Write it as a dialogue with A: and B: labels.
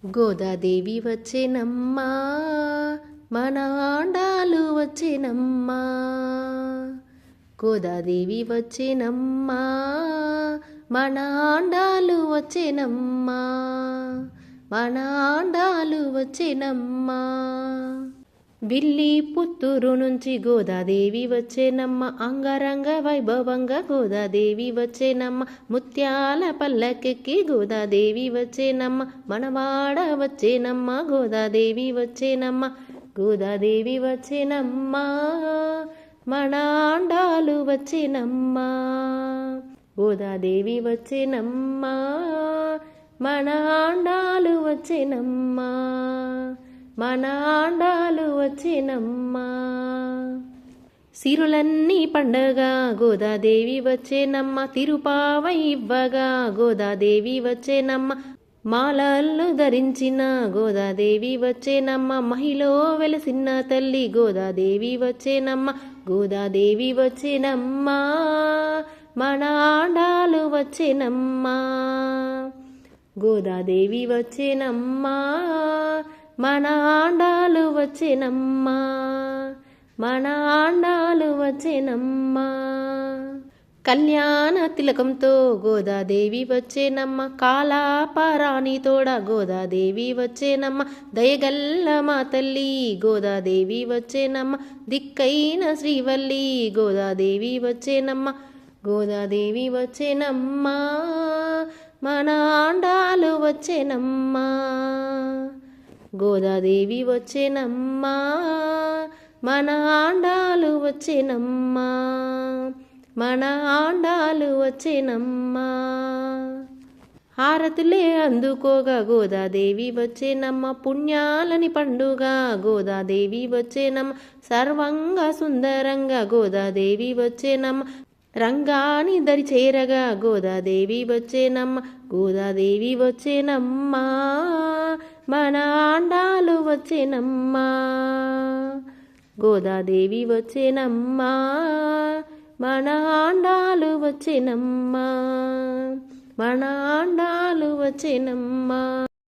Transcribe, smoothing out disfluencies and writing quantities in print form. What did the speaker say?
A: గోదాదేవి వచ్చెనమ్మా, మన ఆండాలు వచ్చెనమ్మా. గోదాదేవి వచ్చెనమ్మా, మన ఆండాలు వచ్చెనమ్మా, మన ఆండాలు వచ్చెనమ్మా. విల్లి పుత్తూరు నుంచి గోదాదేవి వచ్చేనమ్మ, అంగరంగ వైభవంగా గోదాదేవి వచ్చేనమ్మ. ముత్యాల పల్లకెక్కి గోదాదేవి వచ్చేనమ్మ, మనవాడ వచ్చేనమ్మ గోదాదేవి వచ్చేనమ్మ. గోదాదేవి వచ్చేనమ్మ, మన ఆండాలు వచ్చేనమ్మ. గోదాదేవి వచ్చేనమ్మ, మన ఆండాలు వచ్చేనమ్మ, మన ఆండాలు వచ్చేనమ్మా. సిరులన్నీ పండగ గోదాదేవి వచ్చేనమ్మ, తిరుపావై ఇవ్వగా గోదాదేవి వచ్చేనమ్మ. మాలలు ధరించిన గోదాదేవి వచ్చేనమ్మ, మహిళో వెలసిన తల్లి గోదాదేవి వచ్చేనమ్మ. గోదాదేవి వచ్చేనమ్మా, మన ఆండాలు వచ్చేనమ్మా. గోదాదేవి వచ్చేనమ్మా, మన ఆండాలు వచ్చెనమ్మా, మన ఆండాలు వచ్చెనమ్మా. కళ్యాణ తిలకంతో గోదాదేవి వచ్చేనమ్మ, కాలాపరాణి తోడ గోదాదేవి వచ్చేనమ్మ. దయగల్ల మా తల్లి గోదాదేవి వచ్చేనమ్మ, దిక్కైన శ్రీవల్లి గోదాదేవి వచ్చేనమ్మ. గోదాదేవి వచ్చేనమ్మా, మన ఆండాలు వచ్చేనమ్మా. గోదాదేవి వచ్చేనమ్మా, మన ఆండాలు వచ్చేనమ్మా, మన ఆండాలు వచ్చేనమ్మా. హారతులే అందుకోగా గోదాదేవి వచ్చేనమ్మ, పుణ్యాలని పండుగ గోదాదేవి వచ్చేనమ్మ. సర్వంగా సుందరంగా గోదాదేవి వచ్చేనమ్మ, రంగాని దరి చేరగా గోదాదేవి వచ్చేనమ్మ. గోదాదేవి వచ్చేనమ్మా, మన ఆండాలు వచ్చేనమ్మా. గోదాదేవి వచ్చేనమ్మా, మన ఆండాలు వచ్చేనమ్మా, మన ఆండాలు వచ్చేనమ్మా.